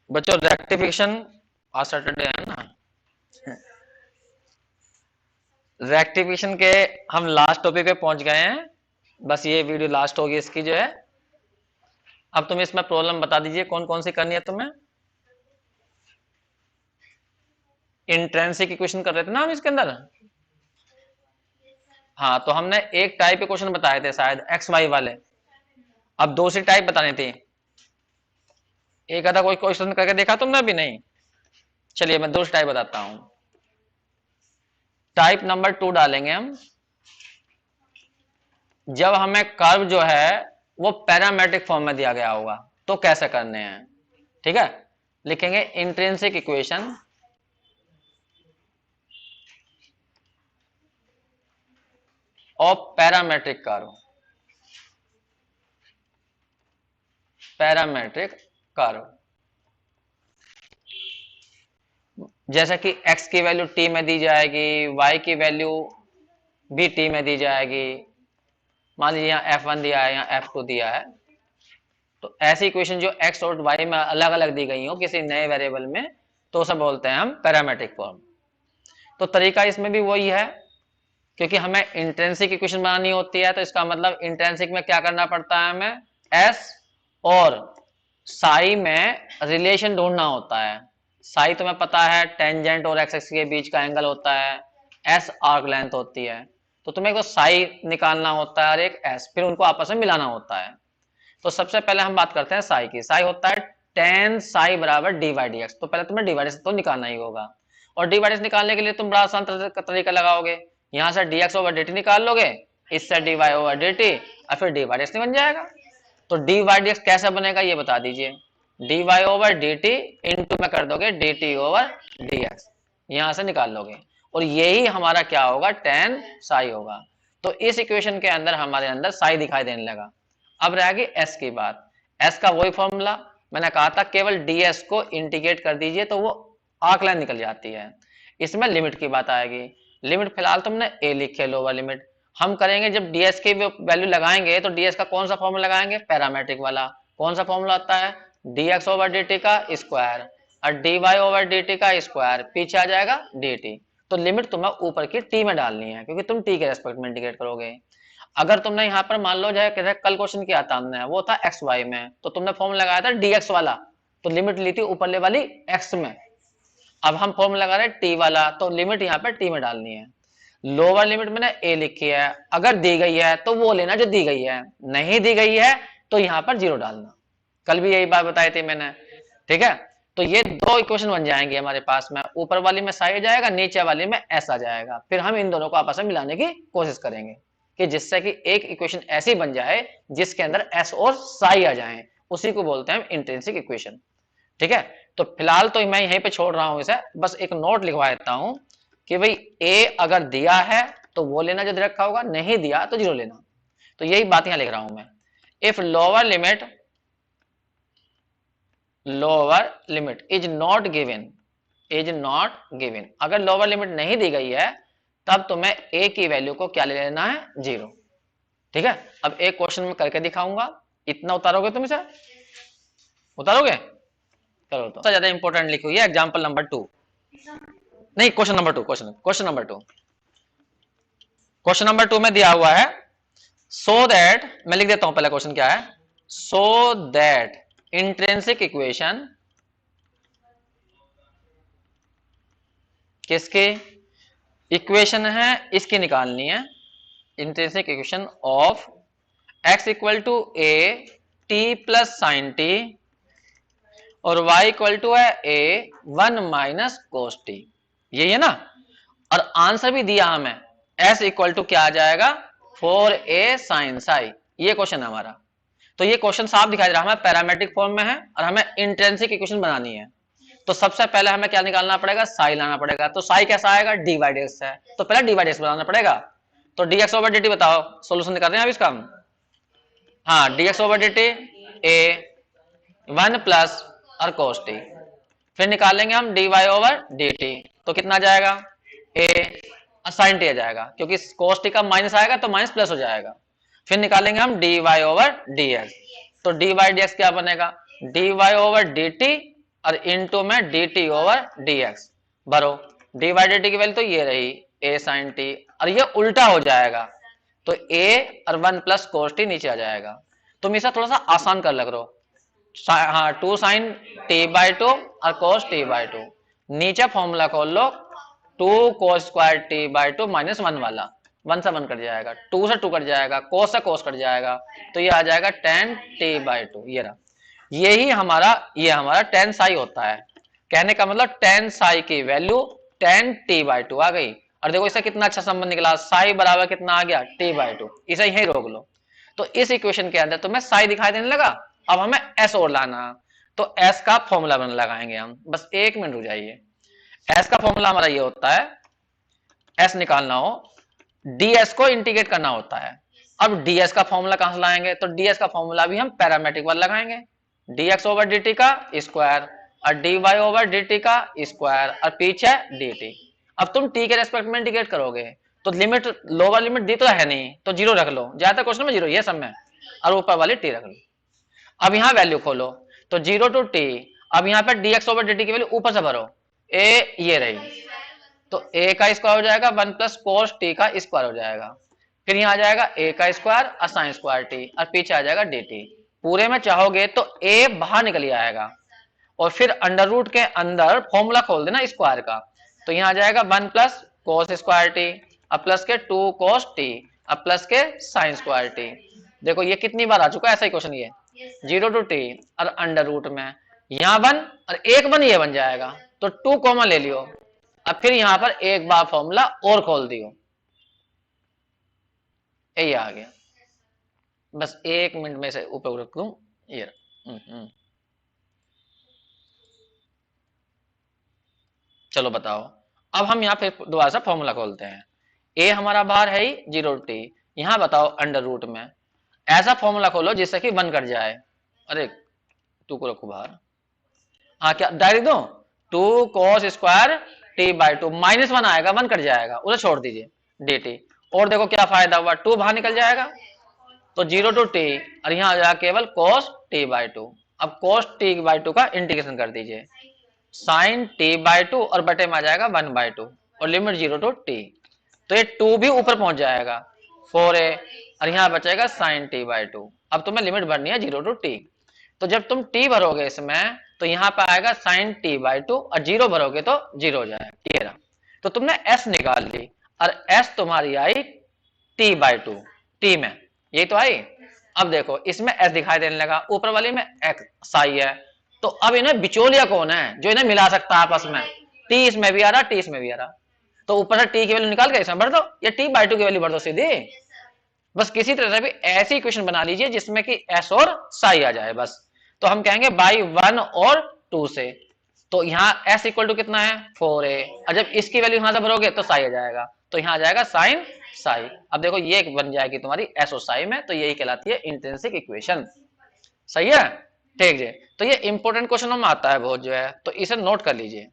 बच्चों रेक्टिफिकेशन, आज सैटरडे है ना, रेक्टिफिकेशन के हम लास्ट टॉपिक पे पहुंच गए हैं। बस ये वीडियो लास्ट होगी इसकी जो है। अब तुम्हें इसमें प्रॉब्लम बता दीजिए कौन कौन सी करनी है तुम्हें। इंट्रेंसिक इक्वेशन कर रहे थे ना हम इसके अंदर। हाँ, तो हमने एक टाइप के क्वेश्चन बताए थे शायद एक्स वाई वाले। अब दूसरी टाइप बतानी थी। एक आधा कोई क्वेश्चन करके देखा तुमने अभी? नहीं। चलिए मैं दूसरी टाइप बताता हूं। टाइप नंबर 2 डालेंगे हम। जब हमें कर्व जो है वो पैरामेट्रिक फॉर्म में दिया गया होगा तो कैसे करने हैं। ठीक है, लिखेंगे intrinsic equation of parametric curve. Parametric curve जैसा कि x की वैल्यू t में दी जाएगी, y की वैल्यू भी t में दी जाएगी। मान लीजिए यहाँ f1 दिया है, यहाँ f2 दिया है। तो ऐसी इक्वेशन जो x और y में अलग अलग दी गई हो किसी नए वेरिएबल में, तो उसे बोलते हैं हम पैरामेट्रिक फॉर्म। तो तरीका इसमें भी वही है, क्योंकि हमें इंट्रिंसिक इक्वेशन बनानी होती है। तो इसका मतलब इंट्रिंसिक में क्या करना पड़ता है, हमें s और साई में रिलेशन ढूंढना होता है। साई तुम्हें पता है टेंजेंट और एक्स एक्सिस के बीच का एंगल होता है, एस आर्क लेंथ होती है। तो तुम्हें एक तो साई निकालना होता है और एक एस, फिर उनको आपस में मिलाना होता है। तो सबसे पहले हम बात करते हैं साई की। साई होता है टेन साई बराबर डी वाई डी एक्स। तो पहले तुम्हें डी वाई डी एक्स तो निकालना ही होगा, और डी वाई डी एक्स निकालने के लिए तुम बड़ा आसान तरीका लगाओगे। यहां से d x over d t निकाल लोगे, इससे d y over d t, और फिर डी वाई डी एक्स बन जाएगा। तो डी वाई डी एक्स कैसे बनेगा ये बता दीजिए। D y over d t into में कर दोगे d t over d x, यहां से निकाल लोगे, और यही हमारा क्या होगा, टेन साई होगा। तो इस इक्वेशन के अंदर हमारे अंदर साई दिखाई देने लगा। अब रहेगी एस की बात। एस का वही फॉर्मूला मैंने कहा था, केवल डी को इंटीग्रेट कर दीजिए तो वो आर्क लाइन निकल जाती है। इसमें लिमिट की बात आएगी। लिमिट फिलहाल तुमने ए लिखे, लोअर लिमिट। हम करेंगे जब ds की वैल्यू लगाएंगे तो ds का कौन सा फॉर्मूला लगाएंगे, पैरामेट्रिक वाला। कौन सा फॉर्मूला आता है, dx ओवर dt का स्क्वायर और dy ओवर dt का स्क्वायर, पीछे आ जाएगा dt। तो लिमिट तुम्हें ऊपर की t में डालनी है, क्योंकि तुम t के रेस्पेक्ट में इंटीग्रेट करोगे। अगर तुमने यहाँ पर मान लो जो कल क्वेश्चन किया था हमने, वो था एक्स वाई में, तो तुमने फॉर्मूला लगाया था dx वाला, तो लिमिट ली थी ऊपर वाली x में। अब हम फॉर्मूला लगा रहे हैं टी वाला, तो लिमिट यहाँ पे टी में डालनी है। लोअर लिमिट मैंने ए लिखी है, अगर दी गई है तो वो लेना जो दी गई है, नहीं दी गई है तो यहाँ पर जीरो डालना। कल भी यही बात बताई थी मैंने। ठीक है, तो ये दो इक्वेशन बन जाएंगे हमारे पास में। ऊपर वाली में साई आ जाएगा, नीचे वाली में एस आ जाएगा। फिर हम इन दोनों को आपस में मिलाने की कोशिश करेंगे कि जिससे कि एक इक्वेशन ऐसी बन जाए जिसके अंदर एस और साई आ जाए। उसी को बोलते हैं इंट्रिंसिक इक्वेशन। ठीक है, तो फिलहाल तो मैं यहीं पे छोड़ रहा हूं इसे, बस एक नोट लिखवा देता हूं कि भाई ए अगर दिया है तो वो लेना जो दे रखा होगा, नहीं दिया तो जीरो लेना। तो यही बात यहां लिख रहा हूं मैं। If lower limit is not given, अगर लोअर लिमिट नहीं दी गई है तब तुम्हें ए की वैल्यू को क्या ले लेना है, जीरो। ठीक है, अब एक क्वेश्चन में करके दिखाऊंगा। इतना उतारोगे तुम इसे, उतारोगे? चलो, तो ज्यादा इंपॉर्टेंट लिखी हुई है एग्जाम्पल नंबर 2, नहीं क्वेश्चन नंबर 2, क्वेश्चन नंबर 2 में दिया हुआ है सो दैट, मैं लिख देता हूं पहले क्वेश्चन क्या है। सो दैट इंट्रिंसिक इक्वेशन किसकी इक्वेशन है, इसकी निकालनी है। Intrinsic equation of x equal to a t plus sine t और y इक्वल टू है a 1 माइनस कोस टी, यही है ना। और आंसर भी दिया हमें, s इक्वल टू क्या आ जाएगा, 4a साइन साई। ये क्वेश्चन है हमारा। तो ये क्वेश्चन साफ दिखाई दे रहा है हमें पैरामेट्रिक फॉर्म में है और हमें इंट्रिंसिक इक्वेशन बनानी है। तो सबसे पहले हमें क्या निकालना पड़ेगा, साई लाना पड़ेगा। तो साई कैसा आएगा, डी बाई डी एक्स है, तो पहले डी बाई डी एक्स बनाना पड़ेगा। तो dx ओवर dt बताओ, सोल्यूशन निकाल रहे हैं अब इसका। हाँ, dx over dt a 1 plus और cos t, फिर निकालेंगे हम dy ओवर dt, तो कितना जाएगा, a sin t आ जाएगा, क्योंकि cos t का माइनस आएगा तो माइनस प्लस हो जाएगा। फिर निकालेंगे हम dy ओवर dx, तो dy dx क्या बनेगा, dy ओवर dt और इनटू में D t over d x भरो। डी बाई डी टी की वैल्यू तो ये रही ए साइन टी, और ये उल्टा हो जाएगा तो ए और 1 प्लस कोस टी नीचे आ जाएगा। तुम इसे थोड़ा सा आसान कर लग रहो। हाँ, 2 साइन टी बाई टू और कोस टी बाई टू, नीचे फॉर्मूला खोल लो 2 cos square T by two minus 1 वाला, 1 से 1 कट जाएगा, 2 से 2 कट जाएगा, कोस से कोस कट जाएगा, तो ये आ जाएगा 10 टी बाई टू। ये रहा, ये हमारा 10 साई होता है। कहने का मतलब 10 साई की वैल्यू 10 टी बाई टू आ गई। और देखो इससे कितना अच्छा संबंध निकला, साई बराबर कितना आ गया टी बाई टू। इसे यही रोक लो। तो इस इक्वेशन के अंदर तुम्हें साई दिखाई देने लगा, अब हमें एस और लाना, तो एस का फॉर्मूला बन लगाएंगे हम। बस 1 मिनट रुक जाइए। एस का फॉर्मूला हमारा ये होता है, एस निकालना हो डीएस को इंटीग्रेट करना होता है। अब डीएस का फॉर्मूला कहां से लाएंगे, तो डीएस का फॉर्मूला भी हम पैरामेट्रिक वाला लगाएंगे, डीएक्स ओवर डी का स्क्वायर और डी वाई ओवर डी का स्क्वायर और पीछे डी टी। अब तुम टी के रेस्पेक्ट में इंटीग्रेट करोगे तो लिमिट, लोअर लिमिट दी तो है नहीं, तो जीरो रख लो, ज्यादातर क्वेश्चन में जीरो ये सब में, और ऊपर वाली टी रख लो। अब यहाँ वैल्यू खोलो तो 0 टू टी। अब यहाँ पे dx ओवर dt की वैल्यू ऊपर से भरो, ए ये रही, तो a का स्क्वायर हो जाएगा 1 प्लस कोस टी का स्क्वायर हो जाएगा। फिर यहाँ आ जाएगा a का स्क्वायर और साइन स्क्वायर टी, और पीछे आ जाएगा dt। पूरे में चाहोगे तो a बाहर निकल ही आएगा, और फिर अंडर रूट के अंदर फॉर्मूला खोल देना स्क्वायर का, तो यहाँ आ जाएगा 1 प्लस कोस स्क्वायर टी, अब प्लस के 2 कोस टी, अब प्लस के साइन स्क्वायर टी। देखो ये कितनी बार आ चुका है ऐसा क्वेश्चन, ये 0 टू टी और अंडर रूट में यहाँ 1 और एक 1 ये बन जाएगा, तो 2 कॉमन ले लियो। अब फिर यहाँ पर एक बार फॉर्मूला और खोल दियो, ये आ गया। बस 1 मिनट में से ऊपर रख दूं ये। चलो बताओ, अब हम यहाँ पे दोबारा से फॉर्मूला खोलते हैं। ए हमारा बाहर है ही 0 टी, यहाँ बताओ अंडर रूट में ऐसा फॉर्मूला खोलो जिससे कि 1 कट जाए। अरे 2 को रखो बाहर, हाँ क्या डायरेक्ट दो, 2 cos square T by two, -1 आएगा, 1 कट जाएगा, उसे छोड़ दीजिए डी टी। और देखो क्या फायदा हुआ, 2 बाहर निकल जाएगा, तो 0 टू टी, और यहाँ आ जाएगा केवल कोस टी बाई टू। अब कोस टी बाई टू का इंटीग्रेशन कर दीजिए, साइन टी बाई टू और बटे में आ जाएगा 1 बाई टू, और लिमिट 0 टू टी, तो ये 2 भी ऊपर पहुंच जाएगा 4a, और यहाँ बचेगा साइन टी बाई टू। अब तुम्हें लिमिट भरनी है 0 टू टी, तो जब तुम t भरोगे इसमें तो यहाँ पे आएगा साइन टी बाई टू, और 0 भरोगे तो 0 हो जाएगा। ये रहा, तो तुमने s निकाल ली, और s तुम्हारी आई t बाई टू, टी में ये तो आई। अब देखो इसमें s दिखाई देने लगा, ऊपर वाली में x साई है, तो अब इन्हें बिचौलिया कौन है जो इन्हें मिला सकता है आपस में, t इसमें भी आ रहा, t इसमें भी आ रहा, तो ऊपर से t की वैल्यू निकाल के इसमें भर दो, या t बाई टू की वैल्यू भर दो सीधी। बस किसी तरह से भी ऐसी इक्वेशन बना लीजिए जिसमें कि s और साई आ जाए बस। तो हम कहेंगे बाई 1 और 2 से, तो यहाँ s इक्वल टू कितना है 4a, और जब इसकी वैल्यू यहां से भरोगे तो साई आ जाएगा, तो यहाँ आ जाएगा साइन साई। अब देखो ये बन जाएगी तुम्हारी s और साई में, तो यही कहलाती है इंट्रिंसिक इक्वेशन। सही है, ठीक है। तो ये इंपॉर्टेंट क्वेश्चनों में आता है बहुत जो है, तो इसे नोट कर लीजिए।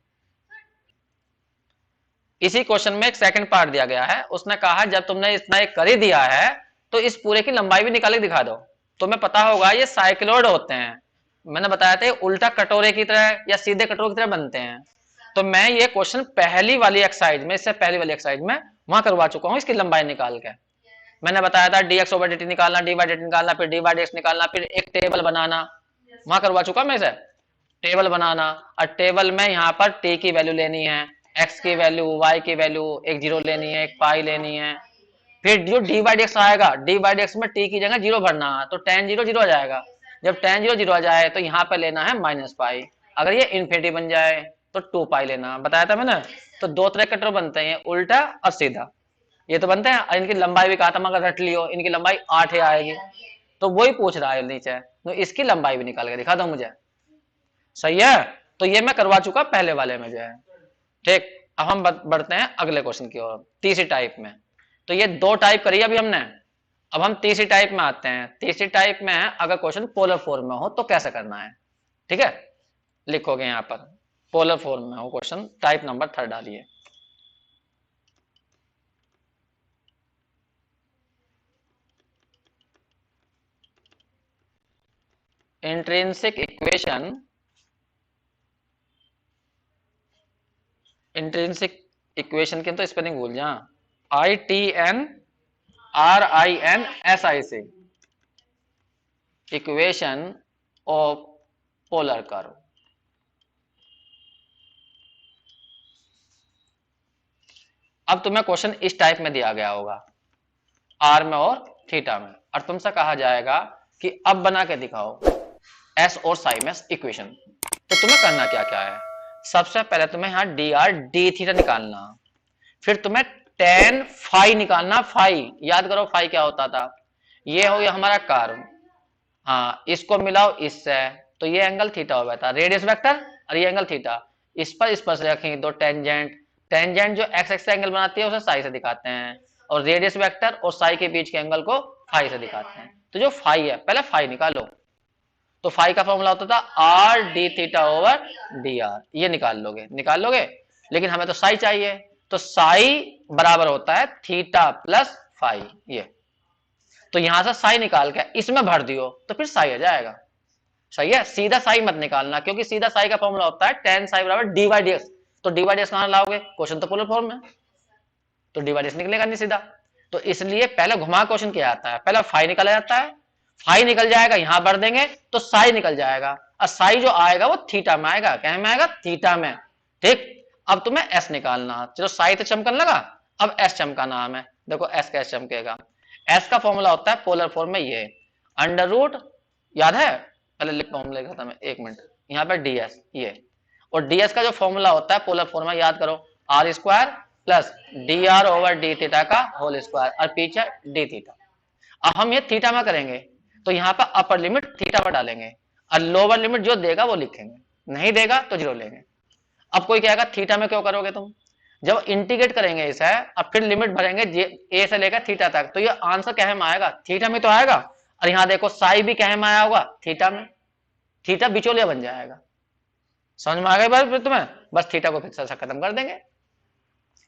इसी क्वेश्चन में एक सेकंड पार्ट दिया गया है, उसने कहा है जब तुमने इतना एक कर ही दिया है तो इस पूरे की लंबाई भी निकाल के दिखा दो। तुम्हें पता होगा ये साइक्लोइड होते हैं, मैंने बताया था उल्टा कटोरे की तरह या सीधे कटोरे की तरह बनते हैं। तो मैं ये क्वेश्चन पहली वाली एक्सरसाइज में, इससे पहली वाली एक्सरसाइज में वहां करवा चुका हूं इसकी लंबाई निकाल के। मैंने बताया था dx ओवर dt निकालना, dy dt निकालना, फिर dy dx निकालना, फिर एक टेबल बनाना, वहां करवा चुका मैं इसे। टेबल बनाना, और टेबल में यहाँ पर t की वैल्यू लेनी है, x की वैल्यू, y की वैल्यू, एक जीरो लेनी है, एक पाई लेनी है। फिर जो डी बाई dx आएगा, डी बाई dx में t की जगह जीरो भरना है, तो tan जीरो जीरो आ जाएगा। जब tan जीरो जीरो आ जाए तो यहाँ पर लेना है माइनस पाई, अगर ये इन्फिनिटी बन जाए तो 2 पाई लेना, बताया था मैंने। तो 2 तरह कटर बनते हैं, उल्टा और सीधा, ये तो बनते हैं। और इनकी लंबाई भी कहा था, मगर रट लियो, इनकी लंबाई 8 आएगी, तो वही पूछ रहा है नीचे, तो इसकी लंबाई भी निकाल के दिखा दो मुझे। सही है, तो ये मैं करवा चुका पहले वाले में जो है, ठीक। अब हम बढ़ते हैं अगले क्वेश्चन की ओर, तीसरी टाइप में। तो ये 2 टाइप करी अभी हमने, अब हम तीसरी टाइप में आते हैं। तीसरी टाइप में है अगर क्वेश्चन पोलर फॉर्म में हो तो कैसे करना है, ठीक है। लिखोगे यहां पर पोलर फॉर्म में हो क्वेश्चन, टाइप नंबर 3 डालिए। इंट्रिंसिक इक्वेशन इंट्रिंसिक इक्वेशन के तो स्पेलिंग भूल जा, ITNRINSIC, equation of polar curve. अब तुम्हें क्वेश्चन इस टाइप में दिया गया होगा, आर में और थीटा में, और तुमसे कहा जाएगा कि अब बना के दिखाओ एस और साई में इक्वेशन। तो तुम्हें करना क्या क्या है, सबसे पहले तुम्हें यहां डी आर डी थीटा निकालना, फिर तुम्हें टेन फाई निकालना। फाई याद करो, फाई क्या होता था, ये हो गया हमारा कर्व, हाँ इसको मिलाओ इससे तो ये एंगल थीटा हो जाता, रेडियस वेक्टर और ये एंगल थीटा, इस पर से रखेंगे दो टेंजेंट, टेंजेंट जो एक्स एक्स एंगल बनाती है उसे साई से दिखाते हैं, और रेडियस वेक्टर और साई के बीच के एंगल को फाई से दिखाते हैं। तो जो फाई है पहले फाई निकालो, तो फाई का फॉर्मूला होता था are d theta over d are, ये निकाल लोगे, लेकिन हमें तो साई चाहिए, तो साई बराबर होता है थीटा प्लस फाई, ये तो यहां से साई निकाल के इसमें भर दियो तो फिर साई आ जाएगा। सही है, सीधा साई मत निकालना, क्योंकि सीधा साई का फॉर्मूला होता है टेन साई बराबर डी बाई डी एक्स, तो डी बाई डी एक्स कहां लाओगे, क्वेश्चन तो पोलर फॉर्म में, तो डी बाई डी एक्स निकलेगा नहीं सीधा, तो इसलिए पहले घुमा क्वेश्चन किया जाता है, पहले फाई निकाला जाता है, फाई निकल जाएगा यहां भर देंगे तो साई निकल जाएगा, और साई जो आएगा वो थीटा में आएगा, क्या में आएगा, थीटा में। ठीक, अब तुम्हें एस निकालना, चलो साई तो चमकने लगा, अब एस चमकाना हमें, देखो एस का एस चमकेगा, एस का फॉर्मूला होता है पोलर फॉर्म में ये अंडर रूट, याद है, पहले लिख फॉर्मूला लिखा था मैं, एक मिनट, यहाँ पर डीएस ये, और डीएस का जो फॉर्मूला होता है पोलर फॉर्म में याद करो, r square plus d r over d theta का होल स्क्वायर, और पीछे डी थीटा। अब हम ये थीटा में करेंगे तो यहाँ पर अपर लिमिट थीटा पर डालेंगे, और लोअर लिमिट जो देगा वो लिखेंगे, नहीं देगा तो जीरो लेंगे। अब कोई कहेगा थीटा में क्यों करोगे तुम, जब इंटीग्रेट करेंगे इसे अब फिर लिमिट भरेंगे ए से लेकर थीटा तक, तो ये आंसर क्या में आएगा, थीटा में तो आएगा, और यहाँ देखो साई भी क्या में आया होगा, थीटा में, थीटा बिचौलिया बन जाएगा। समझ में आ गई बात, फिर तुम्हें बस थीटा को फिक्स से खत्म कर देंगे,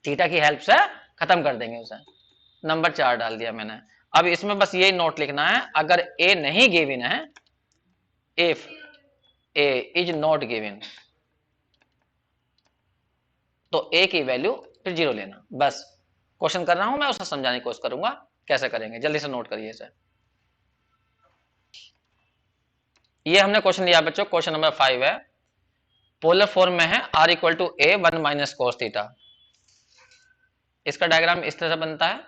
थीटा की हेल्प से खत्म कर देंगे उसे। नंबर 4 डाल दिया मैंने। अब इसमें बस ये नोट लिखना है, अगर ए नहीं गिवन है, if A is not given, तो ए की वैल्यू फिर जीरो लेना, बस क्वेश्चन कर रहा हूं मैं, उसे समझाने की कोशिश करूंगा कैसे करेंगे, जल्दी से नोट करिए इसे। ये हमने क्वेश्चन लिया बच्चों, क्वेश्चन नंबर 5 है, पोलर फॉर्म में है r equal to a 1 minus cos theta. इसका डायग्राम इस तरह से बनता है।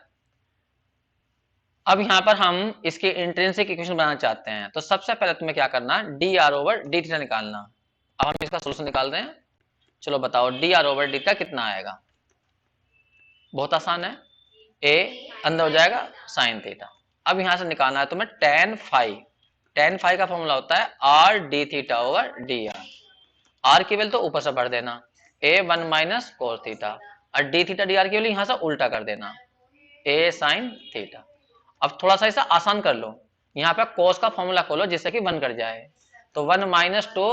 अब यहां पर हम इसकी इंट्रिंसिक इक्वेशन बनाना चाहते हैं, तो सबसे पहले तुम्हें क्या करना, D r over d theta निकालना। अब हम इसका सोल्यूशन निकाल रहे हैं, चलो बताओ D r over d theta कितना आएगा, बहुत आसान है, ए अंदर हो जाएगा साइन थीटा। अब यहां से निकालना है तुम्हें टेन फाई, टेन फाई का फॉर्मूला होता है r d theta over d r, r की वैल्यू तो ऊपर से भर देना, ए 1 माइनस कोस थीटा, और डी थीटा डी आर की वैल्यू यहां से उल्टा कर देना, ए साइन थीटा। अब थोड़ा सा इसे आसान कर लो, यहाँ पे कोस का फॉर्मूला खोलो जिससे कि 1 कट जाए, तो 1 minus 2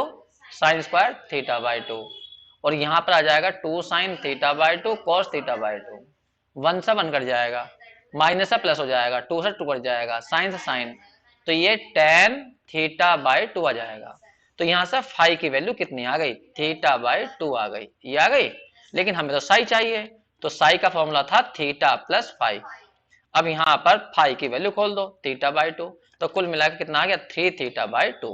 sign square theta by 2, और यहाँ पर आ जाएगा 2 sine theta by 2 cos theta by 2, 1 से 1 कट जाएगा, माइनस से प्लस हो जाएगा, 2 से 2 कट जाएगा, साइन से साइन, तो ये टेन थीटा बाई 2 आ जाएगा। तो यहाँ से फाई की वैल्यू कितनी आ गई, थीटा बाई 2 आ गई, ये आ गई, लेकिन हमें तो साई चाहिए, तो साई का फॉर्मूला था थीटा प्लस फाई। अब यहाँ पर फाई की वैल्यू खोल दो, थीटा बाई 2, तो कुल मिलाकर कितना आ गया, 3 थीटा बाई 2,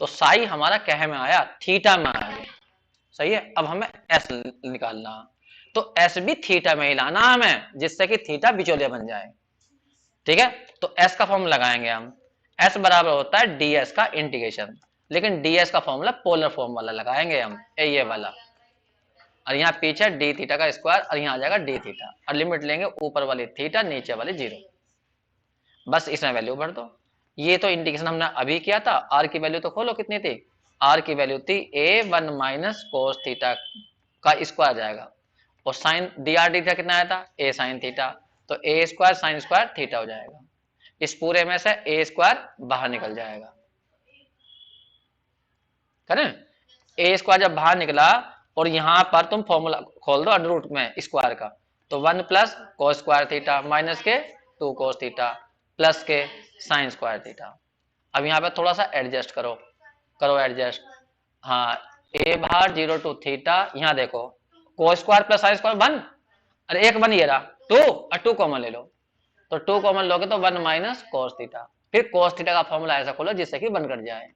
तो साई हमारा कह में आया, थीटा में आ गया। सही है, अब हमें एस निकालना, तो एस भी थीटा में ही लाना हमें, जिससे कि थीटा बिचौलिया बन जाए। ठीक है, तो एस का फॉर्मूला लगाएंगे हम, एस बराबर होता है डीएस का इंटीग्रेशन, लेकिन डीएस का फॉर्मूला पोलर फॉर्म वाला लगाएंगे हम, ये वाला, और यहाँ पीछे डी थीटा का स्क्वायर, और यहाँ आ जाएगा डी थीटा, और लिमिट लेंगे ऊपर वाली थीटा नीचे वाली जीरो, बस इसमें वैल्यू भर दो। ये तो इंटीग्रेशन हमने अभी किया था, आर की वैल्यू तो खोलो कितनी थी, आर की वैल्यू थी ए 1 माइनस कोस थीटा का स्क्वायर जाएगा, और sine d r d theta कितना आया था, ए साइन थीटा, तो a square sine square theta हो जाएगा, इस पूरे में से ए स्क्वायर बाहर निकल जाएगा, करें, ए स्क्वायर जब बाहर निकला और यहां पर तुम फॉर्मूला खोल दो अंडर रूट में स्क्वायर का, तो 1 plus cos square theta minus के 2 कोस थीटा प्लस के साइन स्क्वायर थीटा। अब यहाँ पे थोड़ा सा एडजस्ट करो एडजस्ट, हाँ ए बाहर 0 टू थीटा, यहाँ देखो cos square plus sine square 1, अरे एक 1 ये रहा 2 और 2 कॉमन ले लो, तो 2 कॉमन लोगे तो 1 माइनस कॉस थीटा, फिर कॉस थीटा का फॉर्मूला ऐसा खोलो जिससे कि 1 कट जाए।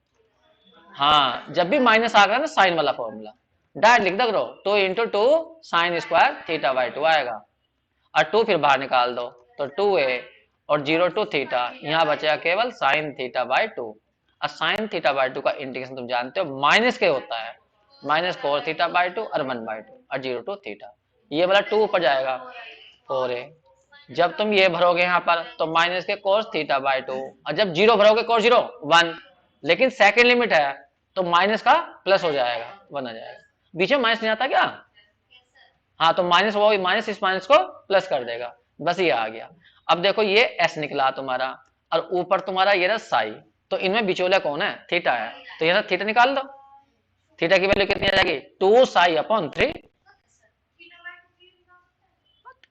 हाँ, जब भी माइनस आ गया ना साइन वाला फॉर्मूला डायरेक्ट लिख दो करो, 2 into 2 sign square theta by 2 आएगा, और 2 फिर बाहर निकाल दो तो 2a और 0 टू थीटा, यहाँ बचेगा केवल साइन थीटा बाई 2, और साइन थीटा बाई 2 का इंटीग्रेशन तुम जानते हो माइनस के होता है, माइनस कोस थीटा बाई 2 और 1/2 और 0 टू थीटा, ये वाला 2 ऊपर जाएगा 4a, जब तुम ये भरोगे यहाँ पर तो माइनस के कोस थीटा बाई 2, और जब 0 भरोगे कोस 0 1, लेकिन सेकंड लिमिट है तो माइनस का प्लस हो जाएगा 1 आ जाएगा, बीच में माइनस नहीं आता क्या, हाँ तो माइनस वो माइनस इस माइनस को प्लस कर देगा, बस ये आ गया। अब देखो ये एस निकला तुम्हारा और ऊपर तुम्हारा ये रहा साई, तो इनमें बिचौलिया कौन है, थीटा है, तो यहाँ थीटा निकाल दो, थीटा की वैल्यू कितनी आ जाएगी 2 साई अपॉन 3,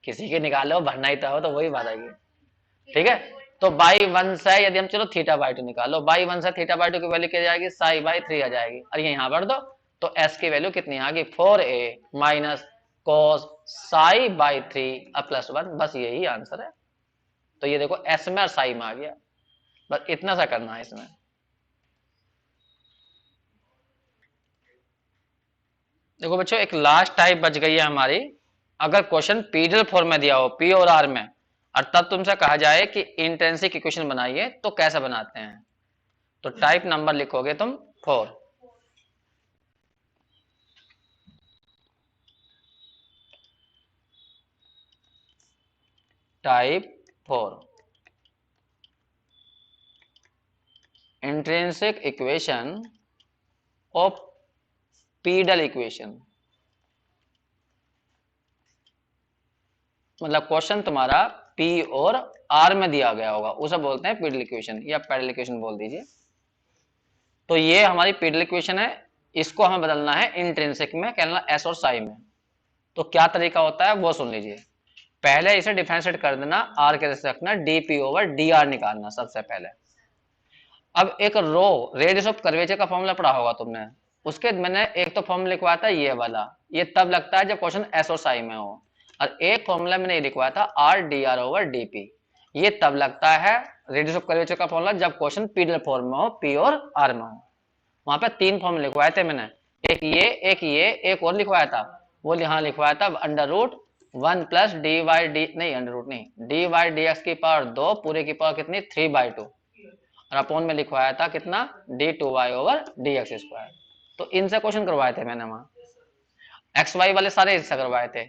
किसी के निकालो भरना ही तो वही बात आएगी, ठीक है। तो बाई 1 से यदि हम चलो थीटा बाई 2 निकालो, बाई 1 से थीटा बाई 2 की वैल्यू क्या जाएगी साई बाई 3 आ जाएगी, और ये यहाँ भर दो तो एस की वैल्यू कितनी आ गई 4a minus cos psi by 3 और प्लस 1, बस यही आंसर है। तो ये देखो एस में और साई में आ गया, बस इतना सा करना है इसमें। देखो बच्चों एक लास्ट टाइप बच गई है हमारी, अगर क्वेश्चन पीडीएल फॉर्म में दिया हो पी और आर में, और तब तुमसे कहा जाए कि इंट्रिंसिक इक्वेशन बनाइए तो कैसे बनाते हैं, तो टाइप नंबर लिखोगे तुम 4, type 4 intrinsic equation of PDL equation, मतलब क्वेश्चन तुम्हारा पी और आर में दिया गया होगा उसे बोलते हैं पीडीएल इक्वेशन या पैरेलल इक्वेशन बोल दीजिए। तो ये हमारी पीडीएल इक्वेशन है, इसको हमें बदलना है इंट्रिंसिक में, कहना एस और साई में। तो क्या तरीका होता है वो सुन लीजिए, पहले इसे डिफरेंशिएट कर देना, आर के रेस्पेक्ट रखना, डीपी ओवर डी आर निकालना सबसे पहले। अब एक रो रेडियस ऑफ कर्वेचर का फॉर्मूला पढ़ा होगा तुमने, उसके मैंने एक तो फॉर्मूला लिखवाया था ये वाला, ये तब लगता है जब क्वेश्चन एस और साई में हो, और एक फॉर्मूला मैंने ये लिखवाया था are D r over DP, ये तब लगता है रेडियस ऑफ कर्वेचर का फॉर्मूला जब क्वेश्चन पीडीएल फॉर्म में हो, पी और आर में हो। वहां पे 3 फॉर्मूले लिखवाए थे मैंने, एक ये एक और लिखवाया था, वो यहाँ लिखवाया था under root 1 plus d Y d, नहीं अंडर रूट नहीं, डी वाई डी एक्स की पावर 2 पूरे की पावर कितनी 3/2, और अपॉन में लिखवाया था कितना d2y ओवर dx स्क्वायर। तो इनसे क्वेश्चन करवाए थे मैंने वहां, एक्स वाई वाले सारे इससे करवाए थे,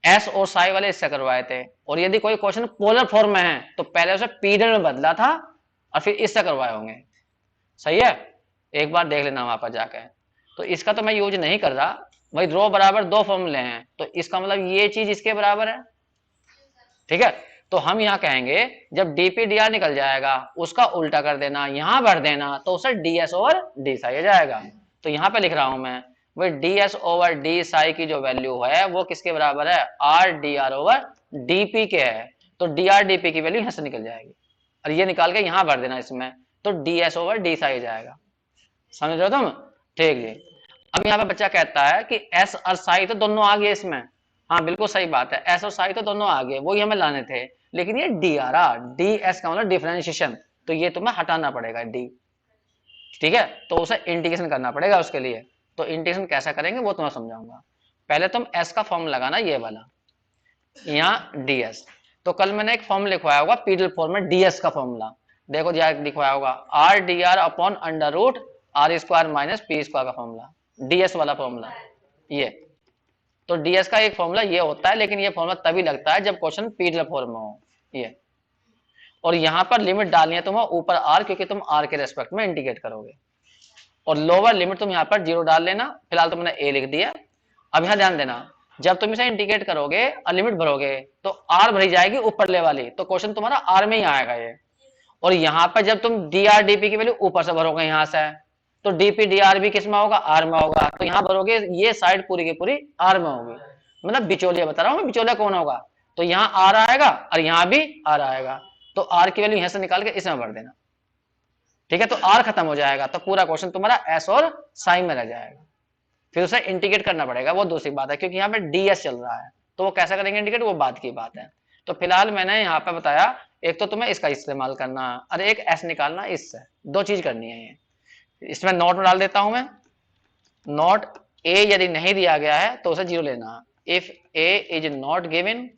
एस और साई वाले इससे करवाए थे, और यदि कोई क्वेश्चन पोलर फॉर्म में है तो पहले उसे पीरियड में बदला था और फिर इससे करवाए होंगे, सही है, एक बार देख लेना वहां पर जाकर। तो इसका तो मैं यूज नहीं कर रहा, वही रो बराबर 2 फॉर्मूले हैं, तो इसका मतलब ये चीज इसके बराबर है, ठीक है। तो हम यहाँ कहेंगे जब डीपी डी आर निकल जाएगा उसका उल्टा कर देना, यहां भर देना, तो उसे डीएस ओवर डी साई आ जाएगा। तो यहाँ पे लिख रहा हूं मैं, वही डीएस ओवर डी साई की जो वैल्यू है वो किसके बराबर है, r D r over DP के है, तो डी आर डीपी की वैल्यू यहाँ से निकल जाएगी, और ये निकाल के यहाँ भर देना इसमें, तो डीएस ओवर डी साई जाएगा, समझ रहे हो तुम, ठीक जी। अब यहाँ पे बच्चा कहता है कि एस और साई तो दोनों आ गए इसमें, हाँ बिल्कुल सही बात है, एस और साई तो दोनों आ गए, वही हमें लाने थे, लेकिन ये डी आ रहा, डी एस का मतलब डिफरेंशिएशन, तो ये तुम्हें हटाना पड़ेगा डी, ठीक है, तो उसे इंटीग्रेशन करना पड़ेगा उसके लिए। तो इंटीग्रेशन कैसा करेंगे वो तुम्हें समझाऊंगा, पहले तुम एस का फॉर्म लगाना ये वाला, यहाँ डीएस, तो कल मैंने एक फॉर्म लिखवाया होगा पीडीएल फॉर्म में डीएस का फॉर्मूला, देखो लिखवाया होगा R D R upon under root R square minus P square का फॉर्मूला, डीएस वाला फॉर्मूला ये। तो डीएस का एक फॉर्मूला ये होता है, लेकिन ये फॉर्मूला तभी लगता है जब क्वेश्चन पीडीएल फॉर्म में हो ये, और यहां पर लिमिट डालनी है तुम्हें ऊपर आर, क्योंकि तुम आर के रेस्पेक्ट में इंटीग्रेट करोगे, और लोअर लिमिट तुम यहाँ पर 0 डाल लेना, फिलहाल तो मैंने ए लिख दिया। अब यहाँ ध्यान देना, जब तुम इसे इंटीग्रेट करोगे और लिमिट भरोगे तो आर भरी जाएगी ऊपर ले वाली, तो क्वेश्चन तुम्हारा आर में ही आएगा ये, और यहाँ पर जब तुम डी आर डीपी की वैल्यू ऊपर से भरोगे यहाँ से, तो डीपी डी आर भी किस में होगा, आर में होगा, तो यहाँ भरोगे ये साइड पूरी की पूरी आर में होगी, मतलब बिचौलिया बता रहा हूँ मैं, बिचौलिया कौन होगा, तो यहाँ आर आएगा और यहाँ भी आर आएगा, तो आर की वैल्यू यहाँ से निकाल के इसमें भर देना, ठीक है, तो आर खत्म हो जाएगा, तो पूरा क्वेश्चन तुम्हारा एस और साई में रह जाएगा, फिर उसे इंटीग्रेट करना पड़ेगा, वो दूसरी बात है, क्योंकि यहाँ पे ds चल रहा है, तो वो कैसे करेंगे इंटीग्रेट, वो बात की बात है। तो फिलहाल मैंने यहाँ पे बताया, एक तो तुम्हें इसका इस्तेमाल करना और एक s निकालना, इससे दो चीज करनी है। ये इसमें नोट डाल देता हूं मैं, नोट a यदि नहीं दिया गया है तो उसे 0 लेना, if a is not given,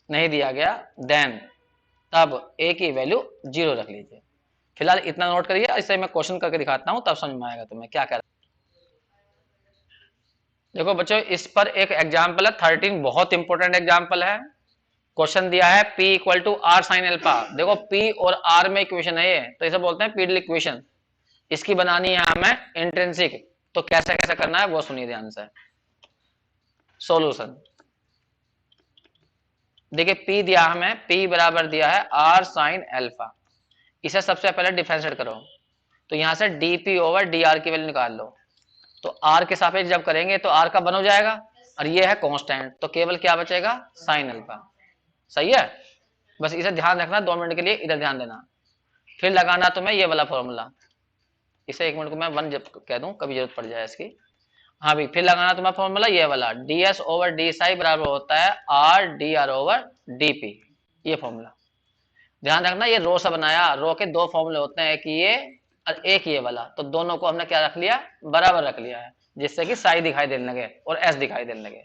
नहीं दिया गया, देन तब a की वैल्यू 0 रख लीजिए। फिलहाल इतना नोट करिए, इससे मैं क्वेश्चन करके दिखाता हूं, तब समझ में आएगा तुम्हें क्या कर। देखो बच्चों, इस पर एक एग्जाम्पल है 13, बहुत इंपॉर्टेंट एग्जाम्पल है। क्वेश्चन दिया है P equal to R sine alpha. देखो P और R में इक्वेशन है ये, तो इसे बोलते हैं पीडल इक्वेशन। इसकी बनानी है हमें इंट्रिंसिक, तो कैसे कैसे करना है वो सुनिए ध्यान से। सॉल्यूशन देखिए, P दिया हमें, P बराबर दिया है आर साइन एल्फा। इसे सबसे पहले डिफरेंशिएट करो, तो यहां से dp ओवर dr की वैल्यू निकाल लो। तो r के सापेक्ष जब करेंगे तो r का बन हो जाएगा, और ये है कांस्टेंट, तो केवल क्या बचेगा, साइन अल्फा। सही है, बस इसे ध्यान रखना, 2 मिनट के लिए इधर ध्यान देना। फिर लगाना तुम्हें ये वाला फॉर्मूला, इसे 1 मिनट को मैं 1 जब कह दूं, कभी जरूरत पड़ जाए इसकी। हाँ भी, फिर लगाना तुम्हें फॉर्मूला ये वाला, ds ओवर डी साई बराबर होता है r dr ओवर dp, ये फॉर्मूला ध्यान रखना। ये रो से बनाया, रो के 2 फॉर्मूले होते हैं, एक ये और एक ये वाला, तो दोनों को हमने क्या रख लिया, बराबर रख लिया है, जिससे कि साई दिखाई देने लगे और एस दिखाई देने लगे।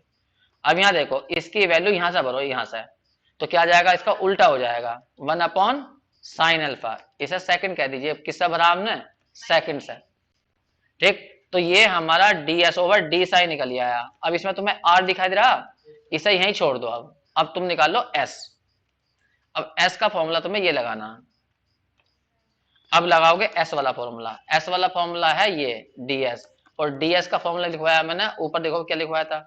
अब यहाँ देखो, इसकी वैल्यू यहां से भरो, यहां से, तो क्या जाएगा, इसका उल्टा हो जाएगा, 1 अपॉन साइन अल्फा। इसे सेकंड कह दीजिए, किससे भरा हमने, सेकंड से। ठीक, तो ये हमारा ds ओवर डी साई निकल आया। अब इसमें तुम्हें r दिखाई दे रहा, इसे यहीं छोड़ दो। अब तुम निकाल लो s। अब s का फॉर्मूला तुम्हें ये लगाना, अब लगाओगे s वाला फॉर्मूला। s वाला फॉर्मूला है ये ds, और ds का फॉर्मूला लिखवाया मैंने, ऊपर देखो क्या लिखवाया था,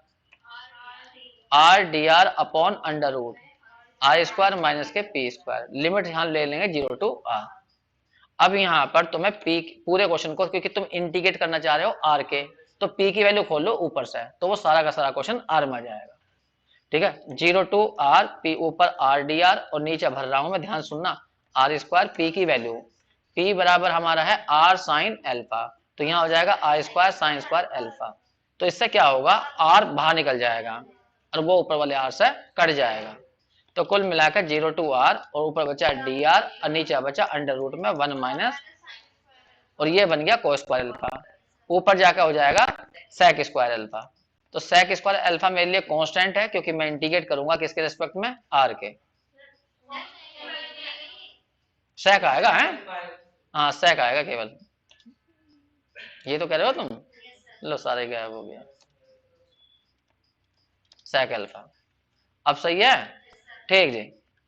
r dr upon under root r square minus के p स्क्वायर। लिमिट यहां ले लेंगे 0 टू r। अब यहां पर तुम्हें p पूरे क्वेश्चन को, क्योंकि तुम इंटीग्रेट करना चाह रहे हो r के, तो p की वैल्यू खोल लो ऊपर से, तो वो सारा का सारा क्वेश्चन r में आ जाएगा। ठीक है, 0 टू r, p ऊपर r dr, और नीचे भर रहा हूं मैं, ध्यान सुनना, r स्क्वायर p की वैल्यू, p बराबर हमारा है r साइन एल्फा, तो यहां हो जाएगा r square sine square alpha. तो इससे क्या होगा, r बाहर निकल जाएगा और वो ऊपर वाले r से कट जाएगा। तो कुल मिलाकर 0 टू r, और ऊपर बचा dr और नीचे बचा अंडर रूट में 1 माइनस, और ये बन गया कोस स्क्वायर अल्फा। ऊपर जाकर हो जाएगा सेक स्क्वायर अल्फा। तो सेक स्क्वायर अल्फा मेरे लिए कांस्टेंट है, क्योंकि मैं इंटीग्रेट करूंगा किसके रिस्पेक्ट में, r के। सेक आएगा है, हाँ सेक आएगा केवल, ये तो कह रहे हो तुम। लो सारे गायब हो गया, सेक अल्फा। अब सही है, ठीक जी।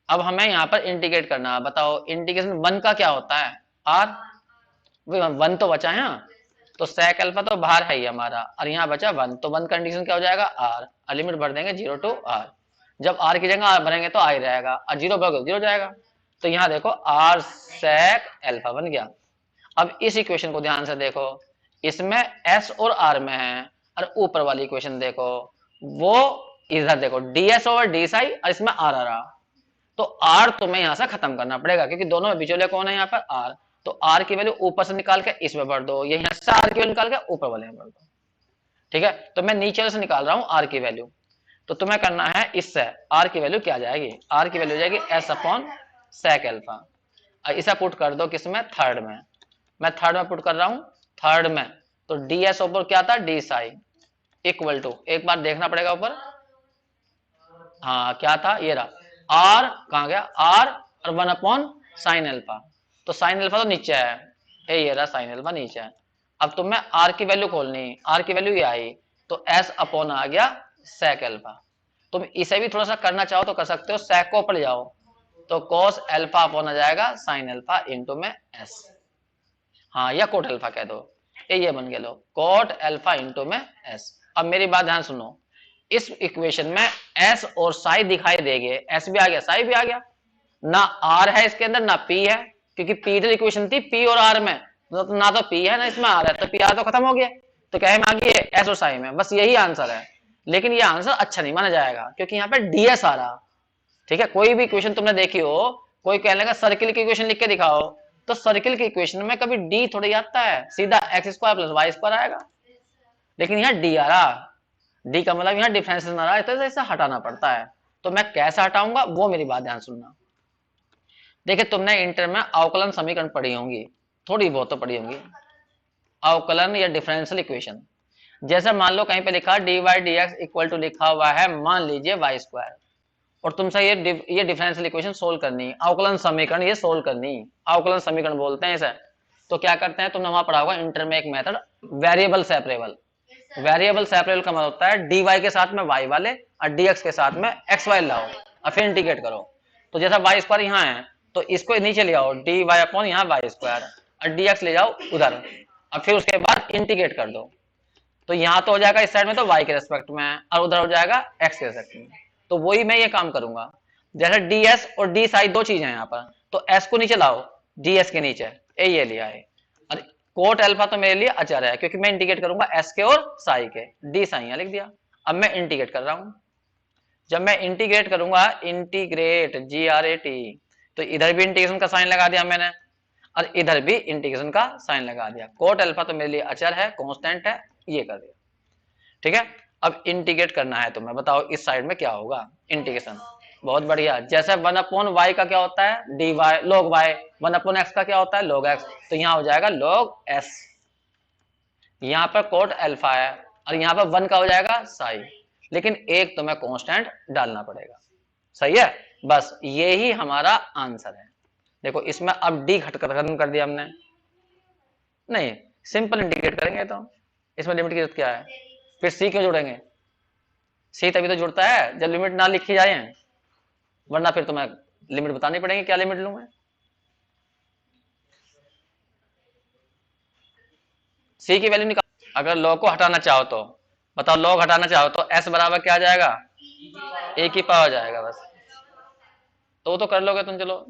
अब हमें यहाँ पर इंटीग्रेट करना है, बताओ इंटीग्रेशन 1 का क्या होता है, r, 1 तो बचा है ना, तो सेक अल्फा तो बाहर है ही हमारा, और यहाँ बचा 1, तो 1 कंडीशन क्या हो जाएगा, r, लिमिट भर देंगे 0 टू r। जब r की जगह r भरेंगे तो i रहेगा, और 0 भरोगे 0 जाएगा। तो यहाँ देखो r सेक अल्फा बन गया। अब इस इक्वेशन को ध्यान से देखो, इसमें s और r में है, और ऊपर वाली इक्वेशन देखो, वो इधर देखो ds ओवर डी साई, और इसमें r आ रहा, तो r तुम्हें यहां से खत्म करना पड़ेगा, क्योंकि दोनों में बिचौलिया कौन है यहाँ पर, r। तो r की वैल्यू ऊपर से निकाल के इसमें भर दो, ये यहाँ से r की वैल्यू निकाल के ऊपर वाले में भर दो। ठीक है, तो मैं नीचे से निकाल रहा हूँ r की वैल्यू, तो तुम्हें करना है इससे r की वैल्यू क्या जाएगी, r की वैल्यू जाएगी s अपॉन सेक अल्फा। इसे पुट कर दो किसमें, थर्ड में। मैं थर्ड में पुट कर रहा हूँ, थर्ड में, तो ds ऊपर क्या था, डी साई इक्वल टू, एक बार देखना पड़ेगा ऊपर, हाँ क्या था, ये रहा, r कहाँ गया, r और 1 अपॉन साइन अल्फा। तो साइन अल्फा तो नीचे है, ये रहा साइन अल्फा नीचे है। अब तुम्हें r की वैल्यू खोलनी, r की वैल्यू ये आई, तो s अपॉन आ गया सेक अल्फा। तुम इसे भी थोड़ा सा करना चाहो तो कर सकते हो, सेक को ऊपर ले जाओ, तो cos अल्फा अपॉन आ जाएगा साइन अल्फा इंटू में s, हाँ या कोट अल्फा कह दो, ये बन गया, लो कोट अल्फा इंटू में s। अब मेरी बात ध्यान सुनो, इस इक्वेशन में s और साई दिखाई देंगे, s भी आ गया साई भी आ गया, ना r है इसके अंदर ना p है, क्योंकि पीडल इक्वेशन थी p और r में, ना तो p है ना इसमें r है, तो p r तो खत्म हो गया, तो क्या है आ गई s और साई में, बस यही आंसर है। लेकिन ये आंसर अच्छा नहीं माना जाएगा, क्योंकि यहाँ पे ds आ रहा। ठीक है, कोई भी इक्वेशन तुमने देखी हो, कोई कह लेगा सर्किल की इक्वेशन लिख के दिखाओ, तो सर्किल की इक्वेशन में कभी डी थोड़ी आता है, सीधा X square plus Y square आएगा, लेकिन यहाँ डी आ रहा, डी का मतलब यहाँ डिफरेंस आ रहा है, तो इसे हटाना पड़ता है। तो मैं कैसे हटाऊंगा वो मेरी बात ध्यान सुनना। देखिए तुमने इंटर में अवकलन समीकरण पढ़ी होंगी, थोड़ी बहुत तो पढ़ी होंगी, अवकलन या डिफरेंशियल इक्वेशन। जैसे मान लो कहीं पे लिखा D Y D X equal to लिखा हुआ है मान लीजिए वाई स्क्वायर, और तुमसे ये डिफरेंशियल इक्वेशन सोल्व करनी है, अवकलन समीकरण ये सोल्व करनी है, अवकलन समीकरण बोलते हैं इसे। तो क्या करते हैं, तुमने वहां पढ़ा होगा इंटर में एक method variable separable. Variable separable का मतलब होता है डी वाई के साथ में वाई वाले और डी एक्स के साथ में एक्स वाई लाओ और फिर इंटीग्रेट करो। तो जैसा वाई स्क्वायर यहाँ है तो इसको नीचे ले आओ, डी वाई अपॉन यहाँ वाई स्क्वायर, और डी एक्स ले जाओ उधर, और फिर उसके बाद इंटीग्रेट कर दो। तो यहाँ तो हो जाएगा इस साइड में तो y के रेस्पेक्ट में, और उधर हो जाएगा x के रेस्पेक्ट में। तो वही मैं ये काम करूंगा, जैसे ds और d साइड दो चीजें हैं यहाँ पर, तो s को नीचे लाओ ds के नीचे, ये लिया है, और कोट अल्फा तो मेरे लिए अचर है क्योंकि मैं इंटीग्रेट करूंगा s के और साई के, d साई यहाँ लिख दिया। अब मैं इंटीग्रेट कर रहा हूं, जब मैं इंटीग्रेट करूंगा इंटीग्रेट GRAT, तो इधर भी इंटीग्रेशन का साइन लगा दिया मैंने, और इधर भी इंटीग्रेशन का साइन लगा दिया। कोट अल्फा तो मेरे लिए अचर है, कांस्टेंट है, ये कर दिया। ठीक है, अब इंटीग्रेट करना है, तो मैं बताओ इस साइड में क्या होगा इंटीग्रेशन। बहुत बढ़िया, जैसे 1/y का क्या होता है dy log y, 1/x का क्या होता है log x, तो यहाँ हो जाएगा log s। यहाँ पर कोट अल्फा है और यहाँ पर 1 का हो जाएगा साई, लेकिन एक तो मैं कांस्टेंट डालना पड़ेगा। सही है, बस ये ही हमारा आंसर है। देखो इसमें अब डी खत्म कर दिया हमने, नहीं सिंपल इंटीग्रेट करेंगे तो इसमें लिमिट की जरूरत क्या है, फिर सी क्यों जोड़ेंगे, सी तभी तो जुड़ता है जब लिमिट ना लिखी जाए, वरना फिर तो मैं लिमिट बतानी पड़ेगी, क्या लिमिट लूं मैं। सी की वैल्यू निकाल, अगर लॉग को हटाना चाहो तो बताओ, लॉग हटाना चाहो तो एस बराबर क्या आ जाएगा, ए की पावर जाएगा बस, तो वो तो कर लोगे तुम, चलो